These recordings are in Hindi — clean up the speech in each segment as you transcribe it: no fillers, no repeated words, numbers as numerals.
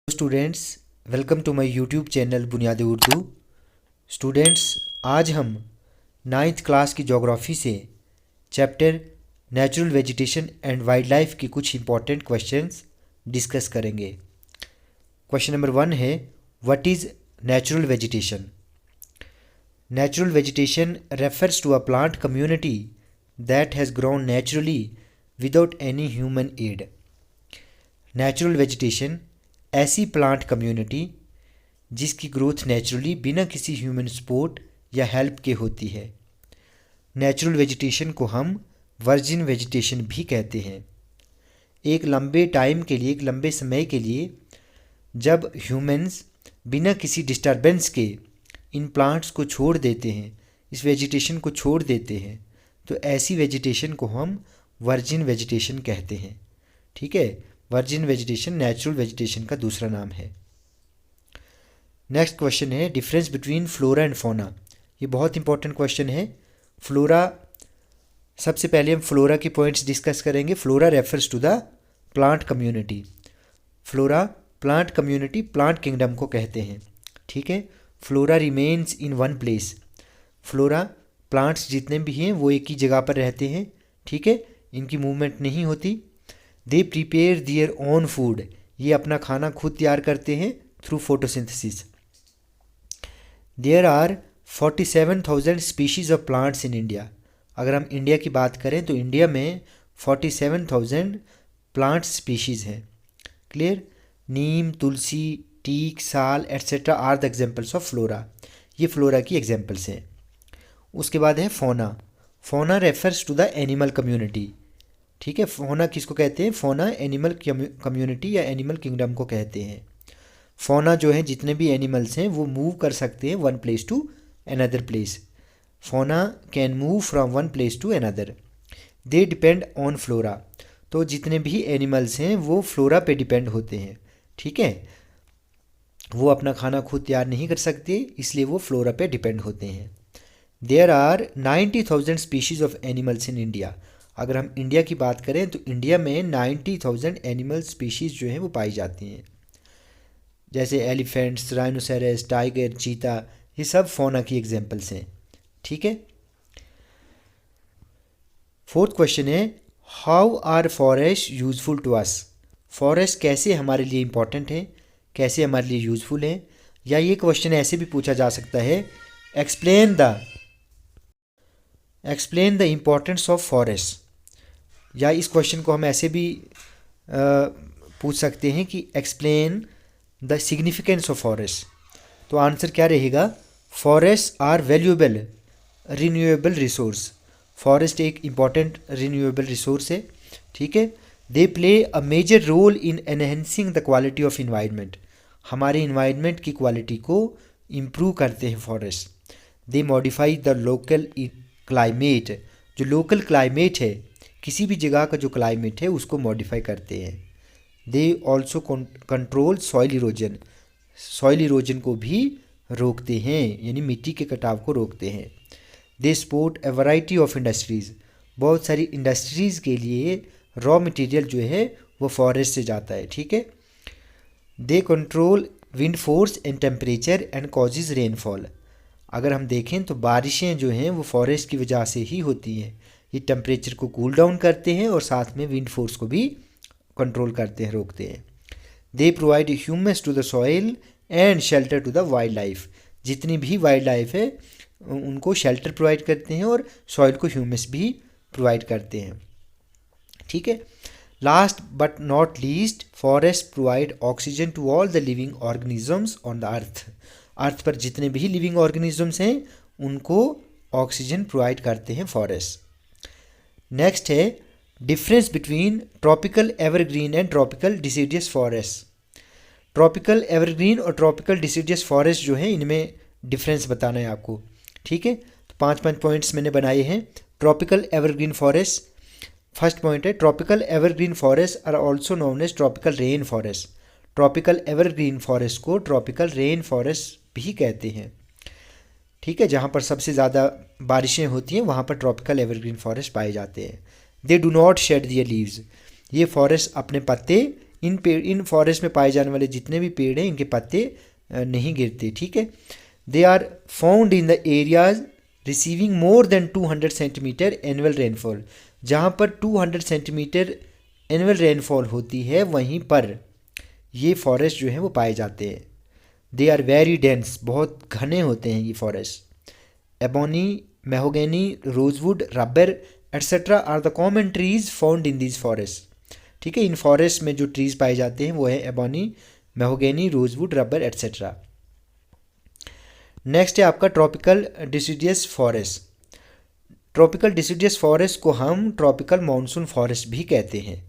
Students, welcome to my YouTube channel Buniyadi Urdu. Students, आज हम 9th क्लास की ज्योग्राफी से chapter natural vegetation and wild life की कुछ इंपॉर्टेंट क्वेश्चंस डिस्कस करेंगे। क्वेश्चन नंबर 1 है, what is natural vegetation? Natural vegetation refers to a plant community that has grown naturally without any human aid. Natural vegetation ऐसी प्लांट कम्युनिटी जिसकी ग्रोथ नेचुरली बिना किसी ह्यूमन सपोर्ट या हेल्प के होती है। नेचुरल वेजिटेशन को हम वर्जिन वेजिटेशन भी कहते हैं। एक लंबे टाइम के लिए, एक लंबे समय के लिए जब ह्यूमंस बिना किसी डिस्टरबेंस के इन प्लांट्स को छोड़ देते हैं, इस वेजिटेशन को छोड़ देते हैं, तो ऐसी वेजिटेशन को हम वर्जिन वेजिटेशन कहते हैं। ठीक है, वर्जिन वेजिटेशन नेचुरल वेजिटेशन का दूसरा नाम है। नेक्स्ट क्वेश्चन है, difference between flora and fauna. ये बहुत इंपॉर्टेंट क्वेश्चन है। फ्लोरा, सबसे पहले हम फ्लोरा के पॉइंट्स डिस्कस करेंगे। Flora refers to the plant community. Flora plant community, plant kingdom को कहते हैं। ठीक है, flora remains in one place. Flora plants जितने भी हैं वो एक ही जगह पर रहते हैं। ठीक है, इनकी मूवमेंट नहीं होती। They prepare their own food, ये अपना खाना खुद तैयार करते हैं through photosynthesis. There are 47,000 species of plants in India. अगर हम इंडिया की बात करें तो इंडिया में 47,000 प्लांट स्पीशीज़ हैं। Clear? Neem, tulsi, teak, sal etcetera are the examples of flora. ये फ्लोरा की एग्जाम्पल्स हैं। उसके बाद है fauna. Fauna refers to the animal community. ठीक है, फौना किसको कहते हैं? फौना एनिमल कम्युनिटी या एनिमल किंगडम को कहते हैं। फौना जो है, जितने भी एनिमल्स हैं वो मूव कर सकते हैं one place to another place. Fauna can move from one place to another. They depend on flora. तो जितने भी एनिमल्स हैं वो फ्लोरा पे डिपेंड होते हैं। ठीक है, वो अपना खाना खुद तैयार नहीं कर सकते, इसलिए वो फ्लोरा पे डिपेंड होते हैं। There are 90,000 species of animals in India. अगर हम इंडिया की बात करें तो इंडिया में 90,000 एनिमल स्पीशीज़ जो हैं वो पाई जाती हैं, जैसे एलिफेंट्स, राइनोसेरस, टाइगर, चीता, ये सब फौना की एग्जांपल्स हैं। ठीक है। फोर्थ क्वेश्चन है, how are forest useful to us? Forest कैसे हमारे लिए इम्पॉर्टेंट है, कैसे हमारे लिए यूजफुल है? या ये क्वेश्चन ऐसे भी पूछा जा सकता है, explain the importance of forest. या इस क्वेश्चन को हम ऐसे भी पूछ सकते हैं कि explain the significance of forest. तो आंसर क्या रहेगा? Forest are valuable renewable resource. Forest एक इम्पॉर्टेंट रिन्यूएबल रिसोर्स है। ठीक है, they play a major role in enhancing the quality of environment. हमारे इन्वायरमेंट की क्वालिटी को इम्प्रूव करते हैं forest. They modify the local climate. जो लोकल क्लाइमेट है, किसी भी जगह का जो क्लाइमेट है उसको मॉडिफाई करते हैं। They also control soil erosion. Soil erosion को भी रोकते हैं, यानी मिट्टी के कटाव को रोकते हैं। They support a variety of industries. बहुत सारी इंडस्ट्रीज़ के लिए रॉ मटेरियल जो है वो फॉरेस्ट से जाता है। ठीक है। They control wind force and temperature and causes rainfall. अगर हम देखें तो बारिशें जो हैं वो फॉरेस्ट की वजह से ही होती हैं। ये टेम्परेचर को कूल डाउन करते हैं और साथ में विंड फोर्स को भी कंट्रोल करते हैं, रोकते हैं। They provide humus to the soil and shelter to the wild life. जितनी भी वाइल्ड लाइफ है उनको शेल्टर प्रोवाइड करते हैं और सॉइल को ह्यूमस भी प्रोवाइड करते हैं। ठीक है। Last but not least, forest provide oxygen to all the living organisms on the earth. Earth पर जितने भी लिविंग ऑर्गेनिजम्स हैं उनको ऑक्सीजन प्रोवाइड करते हैं फॉरेस्ट। नेक्स्ट है, difference between tropical evergreen and tropical deciduous forest. Tropical evergreen और ट्रॉपिकल डिसीडियस फॉरेस्ट जो है, इनमें डिफरेंस बताना है आपको। ठीक है, तो 5 पॉइंट्स मैंने बनाए हैं। Tropical evergreen forest, first point है, tropical evergreen forest are also known as tropical rain forest. Tropical evergreen forest को ट्रॉपिकल रेन फॉरेस्ट भी कहते हैं। ठीक है, जहाँ पर सबसे ज़्यादा बारिशें होती हैं वहाँ पर ट्रॉपिकल एवरग्रीन फॉरेस्ट पाए जाते हैं। They do not shed their leaves. ये फॉरेस्ट अपने पत्ते इन फॉरेस्ट में पाए जाने वाले जितने भी पेड़ हैं इनके पत्ते नहीं गिरते, ठीक है। They are found in the areas receiving more than 200 centimetre annual rainfall. जहाँ पर 200 सेंटीमीटर एनुअल रेनफॉल होती है वहीं पर ये फॉरेस्ट जो हैं वो पाए जाते हैं। दे आर वेरी डेंस, बहुत घने होते हैं ये forest. Ebony, mahogany, rosewood, rubber etcetera are the common trees found in this forest, ठीक है। इन फॉरेस्ट में जो ट्रीज पाए जाते हैं वो है ebony, mahogany, rosewood, rubber etcetera. Next है आपका tropical deciduous forest. Tropical deciduous forest को हम ट्रॉपिकल मानसून फॉरेस्ट भी कहते हैं।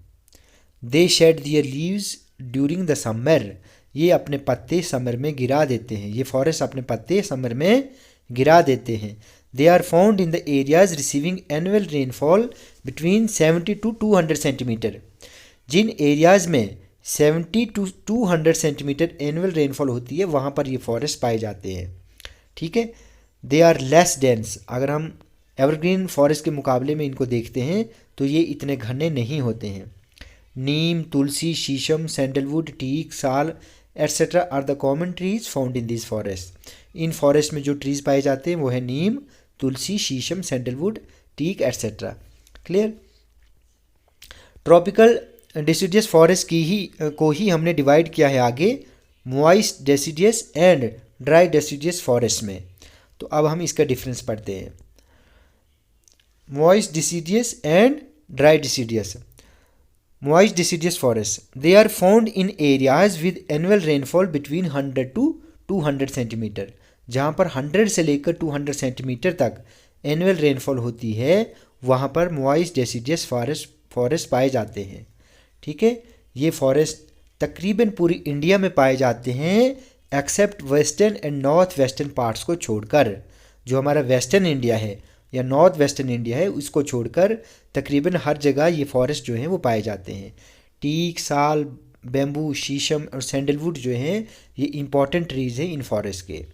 They shed their leaves during the summer, ये अपने पत्ते समर में गिरा देते हैं, ये फॉरेस्ट अपने पत्ते समर में गिरा देते हैं। They are found in the areas receiving annual rainfall between 70 to 200 centimetre. जिन एरियाज़ में 70 to 200 सेंटीमीटर एनुअल रेनफॉल होती है वहाँ पर ये फॉरेस्ट पाए जाते हैं, ठीक है। दे आर लेस डेंस, अगर हम एवरग्रीन फॉरेस्ट के मुकाबले में इनको देखते हैं तो ये इतने घने नहीं होते हैं। Neem, tulsi, shisham, sandalwood, teak, sal etcetera are the common trees found in this forest. इन फॉरेस्ट में जो ट्रीज पाए जाते हैं वो है neem, tulsi, shisham, sandalwood, teak etcetera. Clear. Tropical deciduous forest को ही हमने डिवाइड किया है आगे moist deciduous and dry deciduous forest में। तो अब हम इसका डिफरेंस पढ़ते हैं। Moist deciduous and dry deciduous. Moist deciduous forests, they are found in areas with annual rainfall between 100 to 200 centimetre. जहाँ पर 100 से लेकर 200 सेंटीमीटर तक एनुअल रेनफॉल होती है वहाँ पर moist deciduous फॉरेस्ट पाए जाते हैं, ठीक है। ये फॉरेस्ट तकरीबन पूरी इंडिया में पाए जाते हैं except western and north western parts को छोड़कर। जो हमारा वेस्टर्न इंडिया है या नॉर्थ वेस्टर्न इंडिया है उसको छोड़कर तकरीबन हर जगह ये फॉरेस्ट जो हैं वो पाए जाते हैं। टीक, साल, बेम्बू, शीशम और सैंडलवुड जो हैं ये इंपॉर्टेंट ट्रीज हैं इन फॉरेस्ट के।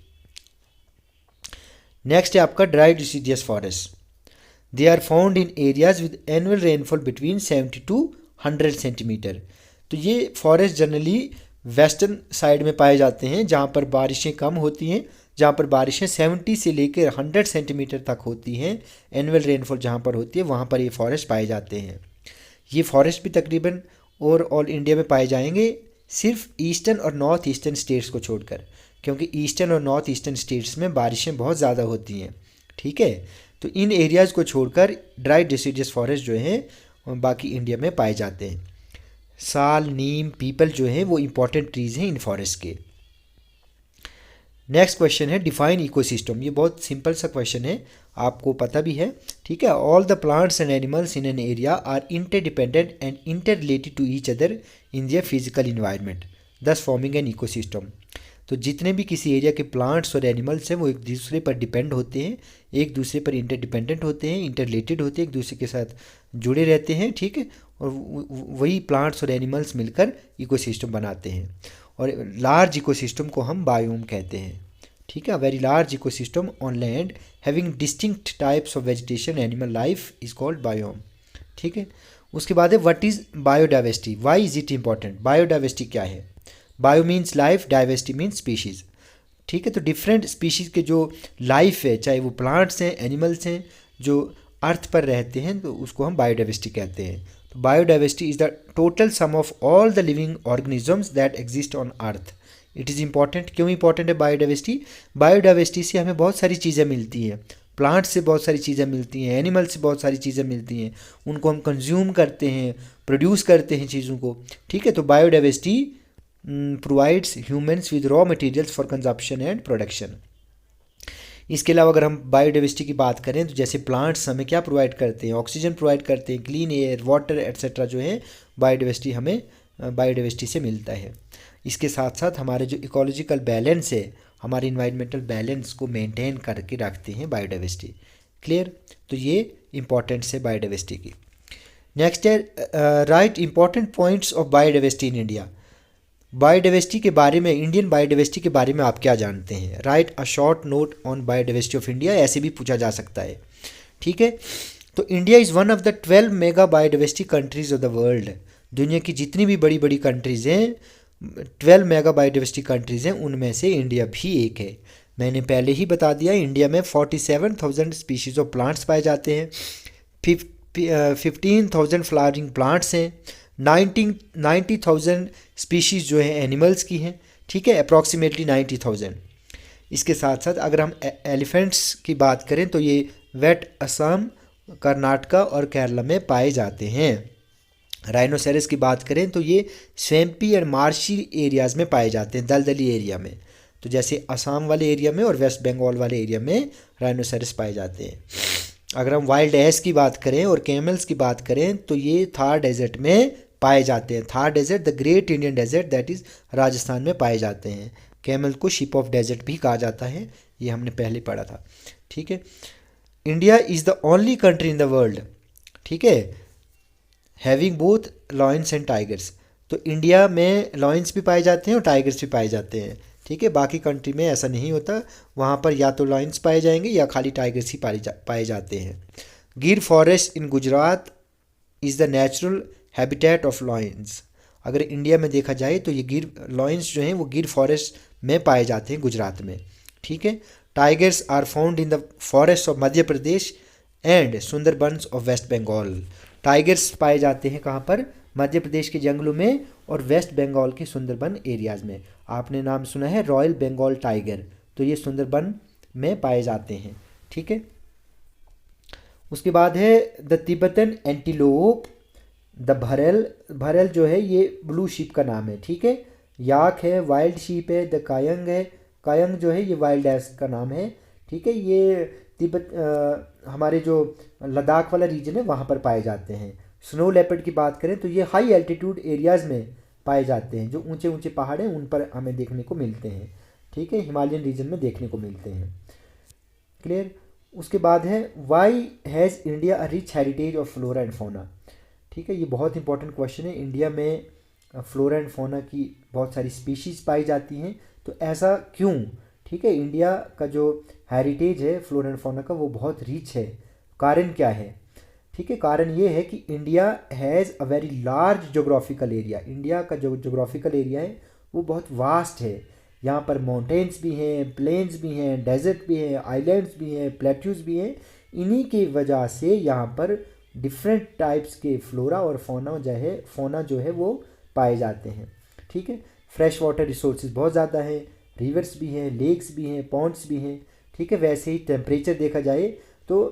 नेक्स्ट है आपका dry deciduous forest. They are found in areas with annual rainfall between 70 to 100 centimetre. तो ये फॉरेस्ट जनरली वेस्टर्न साइड में पाए जाते हैं जहाँ पर बारिशें कम होती हैं, जहाँ पर बारिशें 70 से लेकर 100 सेंटीमीटर तक होती हैं। एनुअल रेनफॉल जहाँ पर होती है वहाँ पर ये फॉरेस्ट पाए जाते हैं। ये फॉरेस्ट भी तकरीबन और ऑल इंडिया में पाए जाएंगे सिर्फ ईस्टर्न और नॉर्थ ईस्टर्न स्टेट्स को छोड़कर, क्योंकि ईस्टर्न और नॉर्थ ईस्टर्न स्टेट्स में बारिशें बहुत ज़्यादा होती हैं, ठीक है। तो इन एरियाज़ को छोड़कर ड्राई डिसिडियस फॉरेस्ट जो हैं बाकी इंडिया में पाए जाते हैं। साल, नीम, पीपल जो हैं वो इंपॉर्टेंट ट्रीज़ हैं इन फॉरेस्ट के। नेक्स्ट क्वेश्चन है डिफाइन इकोसिस्टम। ये बहुत सिंपल सा क्वेश्चन है, आपको पता भी है, ठीक है। All the plants and animals in an area are interdependent and inter related to each other in their physical environment thus forming an ecosystem. तो जितने भी किसी एरिया के प्लांट्स और एनिमल्स हैं वो एक दूसरे पर डिपेंड होते हैं, एक दूसरे पर इंटरडिपेंडेंट होते हैं, इंटर रिलेटेड होते हैं, एक दूसरे के साथ जुड़े रहते हैं, ठीक है। और वही प्लांट्स और एनिमल्स मिलकर इकोसिस्टम बनाते हैं। और लार्ज इकोसिस्टम को हम बायोम कहते हैं, ठीक है। Very large ecosystem on land having distinct types of vegetation animal life is called biome, ठीक है। उसके बाद है what is biodiversity, why is it important. Biodiversity क्या है। Bio means life, diversity means species, ठीक है। तो डिफरेंट स्पीशीज़ के जो लाइफ है, चाहे वो प्लांट्स हैं, एनिमल्स हैं, जो अर्थ पर रहते हैं, तो उसको हम बायोडाइवर्सिटी कहते हैं। तो biodiversity is the total sum of all the living organisms that exist on earth. It is important. क्यों इंपॉर्टेंट है बायोडाइवर्सिटी। बायोडाइवर्सिटी से हमें बहुत सारी चीज़ें मिलती हैं, प्लांट से बहुत सारी चीज़ें मिलती हैं, एनिमल से बहुत सारी चीज़ें मिलती हैं, उनको हम कंज्यूम करते हैं, प्रोड्यूस करते हैं चीज़ों को, ठीक है। तो biodiversity provides humans with raw materials for consumption and production. इसके अलावा अगर हम बायोडाइवर्सिटी की बात करें तो जैसे प्लांट्स हमें क्या प्रोवाइड करते हैं, ऑक्सीजन प्रोवाइड करते हैं, क्लीन एयर, वाटर एट्सेट्रा जो है बायोडाइवर्सिटी हमें बायोडाइवर्सिटी से मिलता है। इसके साथ साथ हमारे जो इकोलॉजिकल बैलेंस है, हमारे इन्वायरमेंटल बैलेंस को मेंटेन करके रखते हैं बायोडाइवर्सिटी। क्लियर। तो ये इंपॉर्टेंस है बायोडाइवर्सिटी की। नेक्स्ट है right important points of biodiversity in India. Biodiversity के बारे में, इंडियन बायोडाइवर्सिटी के बारे में आप क्या जानते हैं। Right a short note on biodiversity of India, ऐसे भी पूछा जा सकता है, ठीक है। तो India is one of the 12 mega biodiversity countries of the world. दुनिया की जितनी भी बड़ी बड़ी कंट्रीज़ हैं, 12 मेगा बायोडाइवर्सिटी कंट्रीज़ हैं, उनमें से इंडिया भी एक है। मैंने पहले ही बता दिया, इंडिया में 47,000 स्पीशीज़ ऑफ प्लांट्स पाए जाते हैं, 15,000 फ्लावरिंग प्लांट्स हैं, 90,000 स्पीशीज़ जो है एनिमल्स की हैं, ठीक है, अप्रॉक्सीमेटली 90,000। इसके साथ साथ अगर हम एलिफेंट्स की बात करें तो ये वेट असम, कर्नाटका और केरला में पाए जाते हैं। राइनोसेरस की बात करें तो ये स्वैम्पी और मार्शी एरियाज़ में पाए जाते हैं, दलदली एरिया में। तो जैसे असम वाले एरिया में और वेस्ट बंगाल वाले एरिया में राइनोसेरस पाए जाते हैं। अगर हम वाइल्ड एस की बात करें और कैमल्स की बात करें तो ये थार डेजर्ट में पाए जाते हैं। Thar desert, the great Indian desert, that is Rajasthan में पाए जाते हैं। कैमल को शिप ऑफ डेजर्ट भी कहा जाता है, ये हमने पहले पढ़ा था, ठीक है। India is the only country in the world, ठीक है, having both lions and tigers. तो इंडिया में लॉयंस भी पाए जाते हैं और टाइगर्स भी पाए जाते हैं, ठीक है। बाकी कंट्री में ऐसा नहीं होता, वहाँ पर या तो लॉयंस पाए जाएंगे या खाली टाइगर्स ही पाए जाते हैं। गिर forest in Gujarat is the natural habitat of lions. अगर इंडिया में देखा जाए तो ये गिर लॉयंस जो हैं वो गिर फॉरेस्ट में पाए जाते हैं गुजरात में, ठीक है। Tigers are found in the forest of Madhya Pradesh and Sundarbans of west Bengal. Tigers पाए जाते हैं कहाँ पर? मध्य प्रदेश के जंगलों में और वेस्ट बंगाल के सुंदरबन एरियाज़ में। आपने नाम सुना है रॉयल बंगाल टाइगर, तो ये सुंदरबन में पाए जाते हैं, ठीक है। उसके बाद है द तिब्बतन एंटीलोप, द भरेल। भरेल जो है ये ब्लू शीप का नाम है, ठीक है। याक है, वाइल्ड शीप है, द कायंग है। कायंग जो है ये वाइल्ड एस का नाम है, ठीक है। ये तिब्बत हमारे जो लद्दाख वाला रीजन है वहाँ पर पाए जाते हैं। स्नो लेपर्ड की बात करें तो ये हाई एल्टीट्यूड एरियाज़ में पाए जाते हैं, जो ऊंचे ऊंचे पहाड़ हैं उन पर हमें देखने को मिलते हैं, ठीक है, हिमालयन रीजन में देखने को मिलते हैं, क्लियर। उसके बाद है why has India a rich heritage of flora and fauna, ठीक है। ये बहुत इंपॉर्टेंट क्वेश्चन है। इंडिया में फ्लोरा एंड फौना की बहुत सारी स्पीशीज़ पाई जाती हैं, तो ऐसा क्यों, ठीक है। इंडिया का जो हेरिटेज है फ्लोरा एंड फौना का वो बहुत रिच है, कारण क्या है, ठीक है। कारण ये है कि India has a very large geographical area. India का जो जोग्राफिकल एरिया है वो बहुत वास्ट है। यहाँ पर माउंटेन्स भी हैं, प्लेन्स भी हैं, डेजर्ट भी हैं, आइलैंड्स भी हैं, प्लेट्यूज भी हैं। इन्हीं की वजह से यहाँ पर डिफरेंट टाइप्स के फ्लोरा और फौना जो है वो पाए जाते हैं, ठीक है। फ्रेश वाटर रिसोर्सेज बहुत ज़्यादा हैं, रिवर्स भी हैं, लेक्स भी हैं, पॉन्ड्स भी हैं, ठीक है। वैसे ही टेम्परेचर देखा जाए तो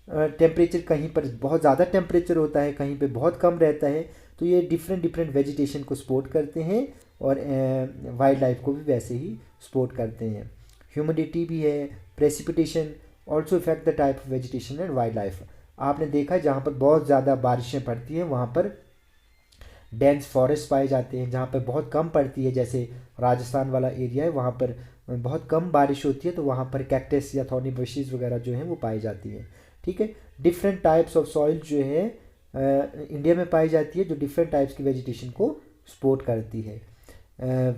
टेम्परेचर कहीं पर बहुत ज़्यादा टेम्परेचर होता है, कहीं पे बहुत कम रहता है। तो ये डिफरेंट वेजिटेशन को सपोर्ट करते हैं और वाइल्ड लाइफ को भी वैसे ही सपोर्ट करते हैं। ह्यूमिडिटी भी है, precipitation also effect the type of vegetation and wild life. आपने देखा जहाँ पर बहुत ज़्यादा बारिशें पड़ती हैं वहाँ पर डेंस फॉरेस्ट पाए जाते हैं। जहाँ पर बहुत कम पड़ती है, जैसे राजस्थान वाला एरिया है, वहाँ पर बहुत कम बारिश होती है, तो वहाँ पर कैक्टस या थॉर्नी बशीज वगैरह जो हैं वो पाई जाती हैं, ठीक है। डिफरेंट टाइप्स ऑफ सॉइल जो है इंडिया में पाई जाती है, जो डिफरेंट टाइप्स की वेजिटेशन को सपोर्ट करती है।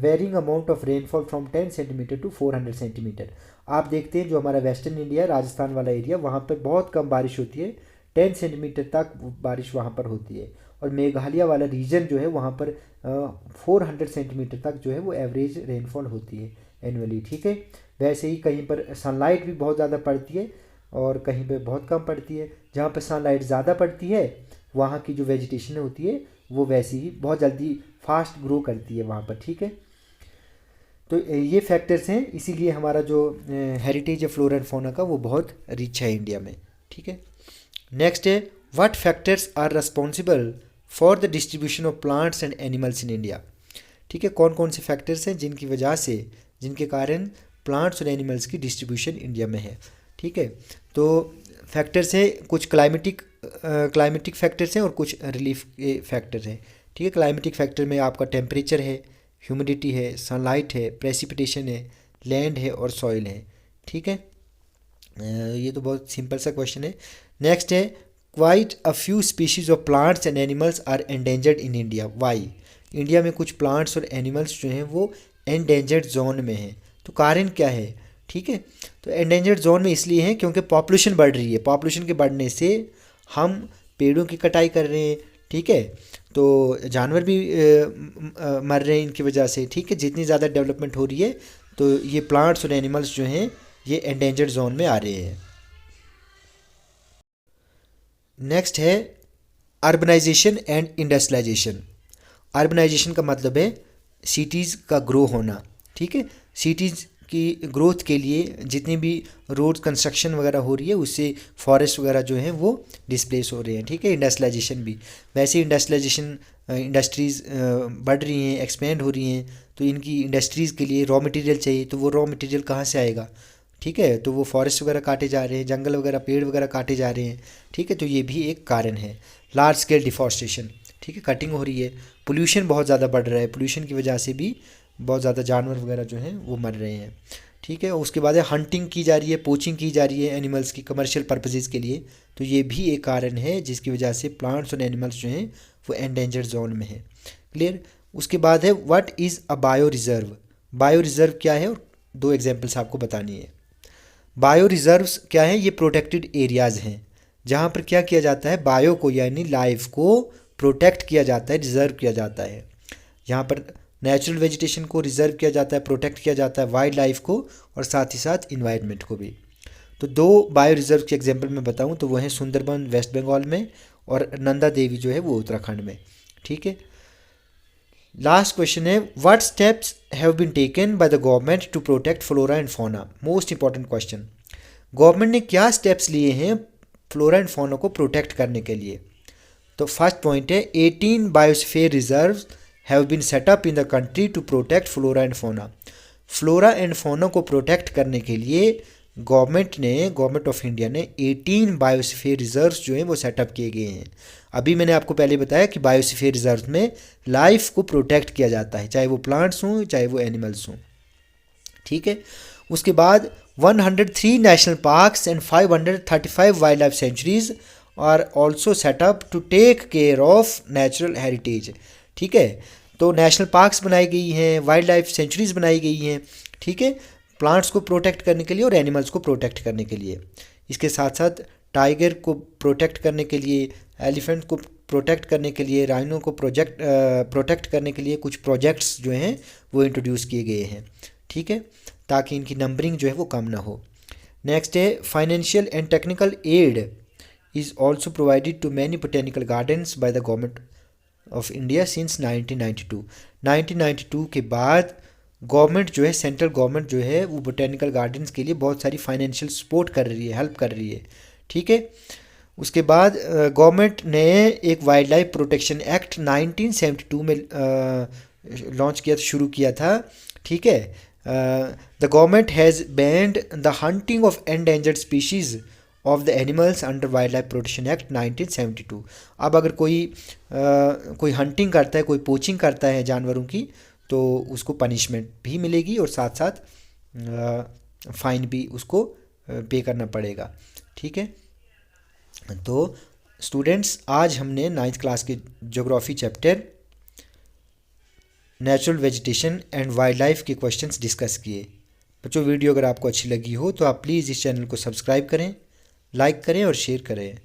Varying amount of rainfall from 10 centimetre to 400 centimetre. आप देखते हैं जो हमारा वेस्टर्न इंडिया है, राजस्थान वाला एरिया, वहाँ पर बहुत कम बारिश होती है, 10 सेंटीमीटर तक बारिश वहाँ पर होती है। और मेघालय वाला रीजन जो है वहाँ पर 400 सेंटीमीटर तक जो है वो एवरेज रेनफॉल होती है एनुअली, ठीक है। वैसे ही कहीं पर सनलाइट भी बहुत ज़्यादा पड़ती है और कहीं पे बहुत कम पड़ती है। जहाँ पर सनलाइट ज़्यादा पड़ती है वहाँ की जो वेजिटेशन होती है वो वैसे ही बहुत जल्दी फास्ट ग्रो करती है वहाँ पर, ठीक है। तो ये फैक्टर्स हैं, इसीलिए हमारा जो हेरिटेज है फ्लोरा एंड फौना का वो बहुत रिच है इंडिया में, ठीक है। नेक्स्ट है what factors are responsible for the distribution of plants and animals in India, ठीक है। कौन कौन से फैक्टर्स हैं जिनकी वजह से, जिनके कारण प्लांट्स और एनिमल्स की डिस्ट्रीब्यूशन इंडिया में है, ठीक है। तो फैक्टर्स हैं, कुछ क्लाइमेटिक फैक्टर्स हैं और कुछ रिलीफ के फैक्टर्स हैं, ठीक है। क्लाइमेटिक फैक्टर में आपका टेम्परेचर है, ह्यूमिडिटी है, सनलाइट है, प्रेसिपिटेशन है, लैंड है और सॉइल है, ठीक है। ये तो बहुत सिंपल सा क्वेश्चन है। नेक्स्ट है quite a few species of plants and animals are endangered in India, why. India में कुछ प्लांट्स और एनिमल्स जो हैं वो एंडेंजर्ड जोन में हैं, तो कारण क्या है, ठीक है। तो एंडेंजर्ड जोन में इसलिए हैं क्योंकि पॉपुलेशन बढ़ रही है, पॉपुलेशन के बढ़ने से हम पेड़ों की कटाई कर रहे हैं, ठीक है। तो जानवर भी मर रहे हैं इनकी वजह से, ठीक है। जितनी ज़्यादा डेवलपमेंट हो रही है तो ये प्लांट्स और एनिमल्स जो हैं ये एंडेंजर्ड जोन में आ रहे हैं। नेक्स्ट है अर्बनाइजेशन एंड इंडस्ट्रियलाइजेशन। अर्बनाइजेशन का मतलब है सिटीज़ का ग्रो होना, ठीक है। सिटीज़ की ग्रोथ के लिए जितनी भी रोड कंस्ट्रक्शन वगैरह हो रही है उससे फॉरेस्ट वगैरह जो हैं वो डिस्प्लेस हो रहे हैं, ठीक है। इंडस्ट्रियलाइजेशन भी वैसे, इंडस्ट्रियलाइजेशन इंडस्ट्रीज़ बढ़ रही हैं, एक्सपेंड हो रही हैं, तो इनकी इंडस्ट्रीज़ के लिए रॉ मटेरियल चाहिए, तो वो रॉ मटेरियल कहाँ से आएगा, ठीक है। तो वो फॉरेस्ट वगैरह काटे जा रहे हैं, जंगल वगैरह पेड़ वगैरह काटे जा रहे हैं, ठीक है। तो ये भी एक कारण है। लार्ज स्केल डिफॉरेस्टेशन, ठीक है, कटिंग हो रही है, पोल्यूशन बहुत ज़्यादा बढ़ रहा है, पोल्यूशन की वजह से भी बहुत ज़्यादा जानवर वगैरह जो हैं वो मर रहे हैं, ठीक है। उसके बाद है हंटिंग की जा रही है, पोचिंग की जा रही है एनिमल्स की कमर्शियल पर्पसेस के लिए, तो ये भी एक कारण है जिसकी वजह से प्लांट्स और एनिमल्स जो हैं वो एंडेंजर्ड जोन में है। क्लियर। उसके बाद है what is a bio reserve. Bio reserve क्या है और दो एग्जाम्पल्स आपको बतानी है। बायो रिजर्व्स क्या है, ये प्रोटेक्टेड एरियाज़ हैं जहाँ पर क्या किया जाता है, बायो को यानी लाइफ को प्रोटेक्ट किया जाता है, रिजर्व किया जाता है। यहाँ पर नेचुरल वेजिटेशन को रिजर्व किया जाता है, प्रोटेक्ट किया जाता है, वाइल्ड लाइफ को और साथ ही साथ इन्वायरमेंट को भी। तो दो बायो रिजर्व के एग्जांपल मैं बताऊँ तो वो हैं सुंदरबन वेस्ट बंगाल में और नंदा देवी जो है वो उत्तराखंड में, ठीक है। लास्ट क्वेश्चन है what steps have been taken by the government to protect flora and fauna. Most important question, government ने क्या स्टेप्स लिए हैं फ्लोरा एंड फौना को प्रोटेक्ट करने के लिए। तो फर्स्ट पॉइंट है 18 biosphere reserves have been set up in the country to protect flora and fauna. Flora and fauna को प्रोटेक्ट करने के लिए गवर्नमेंट ऑफ इंडिया ने 18 बायोस्फीयर रिजर्व्स जो हैं वो सेटअप किए गए हैं। अभी मैंने आपको पहले बताया कि बायोस्फीयर रिजर्व में लाइफ को प्रोटेक्ट किया जाता है, चाहे वो प्लांट्स हों चाहे वो एनिमल्स हों, ठीक है। उसके बाद 103 national parks and 535 wild life sanctuaries are also set up to take care of natural heritage, ठीक है। तो नेशनल पार्क्स बनाई गई हैं, वाइल्ड लाइफ सेंचुरीज बनाई गई हैं, ठीक है, प्लांट्स को प्रोटेक्ट करने के लिए और एनिमल्स को प्रोटेक्ट करने के लिए। इसके साथ साथ टाइगर को प्रोटेक्ट करने के लिए, एलिफेंट को प्रोटेक्ट करने के लिए, राइनो को प्रोटेक्ट करने के लिए कुछ प्रोजेक्ट्स जो हैं वो इंट्रोड्यूस किए गए हैं, ठीक है, ताकि इनकी नंबरिंग जो है वो कम ना हो। नेक्स्ट है financial and technical aid is also provided to many botanical gardens by the government of India since 1992। 1992 के बाद गवर्नमेंट जो है, सेंट्रल गवर्नमेंट जो है वो बोटेनिकल गार्डन्स के लिए बहुत सारी फाइनेंशियल सपोर्ट कर रही है, हेल्प कर रही है, ठीक है। उसके बाद गवर्नमेंट ने एक वाइल्ड लाइफ प्रोटेक्शन एक्ट 1972 में लॉन्च किया, शुरू किया था, ठीक है। The government has band the hunting of endangered species of the animals under wild life protection act 1972। अब अगर कोई हंटिंग करता है, कोई पोचिंग करता है जानवरों की, तो उसको पनिशमेंट भी मिलेगी और साथ साथ फाइन भी उसको पे करना पड़ेगा, ठीक है। तो स्टूडेंट्स आज हमने 9th क्लास के geography chapter natural vegetation and wild life के क्वेश्चंस डिस्कस किए। बच्चों वीडियो अगर आपको अच्छी लगी हो तो आप प्लीज़ इस चैनल को सब्सक्राइब करें, लाइक करें और शेयर करें।